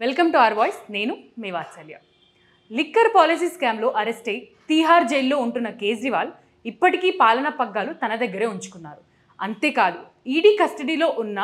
Welcome to our voice. నేను మీ వాత్సల్య. Liquor policy స్కామ్లో arrest అయి తీహార్ జైల్లో ఉంటున్న కేజ్రీవాల్ ఇప్పటికీ పాలనా పగ్గాలు తన దగ్గరే ఉంచుకున్నారు. అంతేకాదు, ఈడీ కస్టడీలో ఉన్న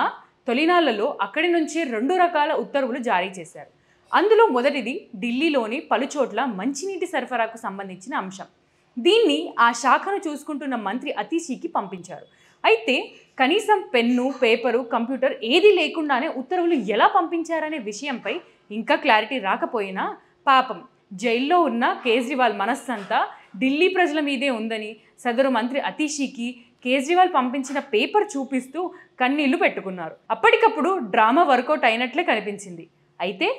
తొలినాళ్లలో అక్కడి నుంచే 2 రకాల ఉత్తర్వులు జారీ చేశారు. అందులో మొదటిది ఢిల్లీలోని పలుచోట్ల మంచినీటి సరఫరాకు సంబంధించిన అంశం. దీన్ని ఆ శాఖను చూసుకుంటున్న మంత్రి అతీషీకి పంపించారు. అయితే కనీసం పెన్ను, పేపరు, కంప్యూటర్ ఏదీ లేకుండానే ఉత్తర్వులు ఎలా పంపించారనే విషయంపై ఇంకా క్లారిటీ రాకపోయినా పాపం జైల్లో ఉన్న కేజ్రీవాల్ మనస్సంతా ఢిల్లీ ప్రజల మీదే ఉందని సదరు మంత్రి అతీషీకి కేజ్రీవాల్ పంపించిన పేపర్ చూపిస్తూ కన్నీళ్లు పెట్టుకున్నారు. అప్పటికప్పుడు డ్రామా వర్కౌట్ అయినట్లే కనిపించింది. అయితే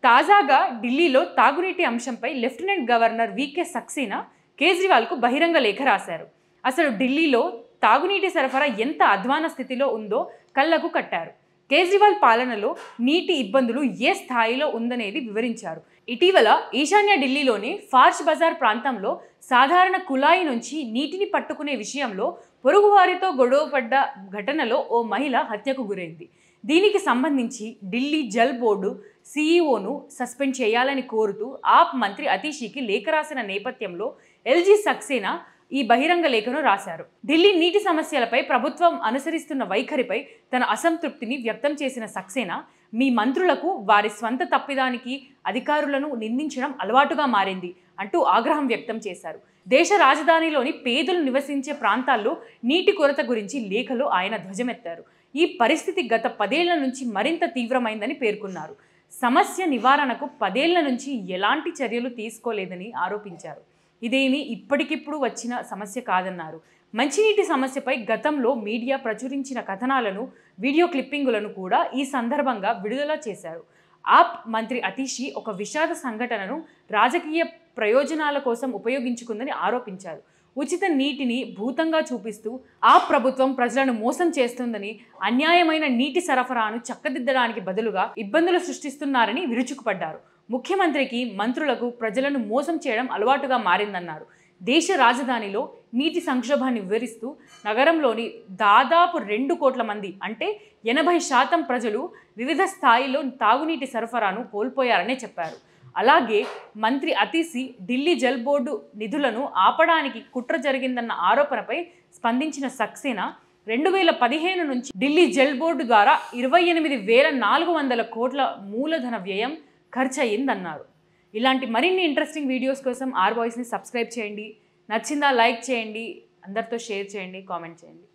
తాజాగా ఢిల్లీలో తాగునీటి అంశంపై లెఫ్టినెంట్ గవర్నర్ వీకే సక్సేనా కేజ్రీవాల్కు బహిరంగ లేఖ రాశారు. అసలు ఢిల్లీలో తాగునీటి సరఫరా ఎంత అధ్వాన స్థితిలో ఉందో కళ్లకు కట్టారు. కేజ్రీవాల్ పాలనలో నీటి ఇబ్బందులు ఏ స్థాయిలో ఉందనేది వివరించారు. ఇటీవల ఈశాన్య ఢిల్లీలోని ఫార్ష్ బజార్ ప్రాంతంలో సాధారణ కుళాయి నుంచి నీటిని పట్టుకునే విషయంలో పొరుగువారితో గొడవపడ్డ ఘటనలో ఓ మహిళ హత్యకు గురైంది. దీనికి సంబంధించి ఢిల్లీ జల్ బోర్డు సీఈఓను సస్పెండ్ చేయాలని కోరుతూ ఆప్ మంత్రి అతీషీకి లేఖ రాసిన నేపథ్యంలో ఎల్జీ సక్సేనా ఈ బహిరంగ లేఖను రాశారు. ఢిల్లీ నీటి సమస్యలపై ప్రభుత్వం అనుసరిస్తున్న వైఖరిపై తన అసంతృప్తిని వ్యక్తం చేసిన సక్సేనా, మీ మంత్రులకు వారి స్వంత తప్పిదానికి అధికారులను నిందించడం అలవాటుగా మారింది అంటూ ఆగ్రహం వ్యక్తం చేశారు. దేశ రాజధానిలోని పేదలు నివసించే ప్రాంతాల్లో నీటి కొరత గురించి లేఖలో ఆయన ధ్వజమెత్తారు. ఈ పరిస్థితి గత 10 ఏళ్ల నుంచి మరింత తీవ్రమైందని పేర్కొన్నారు. సమస్య నివారణకు 10 ఏళ్ల నుంచి ఎలాంటి చర్యలు తీసుకోలేదని ఆరోపించారు. ఇదేమీ ఇప్పటికిప్పుడు వచ్చిన సమస్య కాదన్నారు. మంచినీటి సమస్యపై గతంలో మీడియా ప్రచురించిన కథనాలను, వీడియో క్లిప్పింగులను కూడా ఈ సందర్భంగా విడుదల చేశారు. ఆప్ మంత్రి అతీషీ ఒక విషాద సంఘటనను రాజకీయ ప్రయోజనాల కోసం ఉపయోగించుకుందని ఆరోపించారు. ఉచిత నీటిని భూతంగా చూపిస్తూ ఆప్ ప్రభుత్వం ప్రజలను మోసం చేస్తుందని, అన్యాయమైన నీటి సరఫరాను చక్కదిద్దడానికి బదులుగా ఇబ్బందులు సృష్టిస్తున్నారని విరుచుకుపడ్డారు. ముఖ్యమంత్రికి, మంత్రులకు ప్రజలను మోసం చేయడం అలవాటుగా మారిందన్నారు. దేశ రాజధానిలో నీటి సంక్షోభాన్ని వివరిస్తూ నగరంలోని దాదాపు 2 కోట్ల మంది అంటే 80% ప్రజలు వివిధ స్థాయిల్లో తాగునీటి సరఫరాను కోల్పోయారనే చెప్పారు. అలాగే మంత్రి అతీషీ ఢిల్లీ జల్ బోర్డు నిధులను ఆపడానికి కుట్ర జరిగిందన్న ఆరోపణపై స్పందించిన సక్సేనా 2015 నుంచి ఢిల్లీ జల్ బోర్డు ద్వారా 28,400 కోట్ల మూలధన వ్యయం ఖర్చు అయ్యిందన్నారు. ఇలాంటి మరిన్ని ఇంట్రెస్టింగ్ వీడియోస్ కోసం ఆర్ వాయిస్ని సబ్స్క్రైబ్ చేయండి. నచ్చిందా లైక్ చేయండి, అందరితో షేర్ చేయండి, కామెంట్ చేయండి.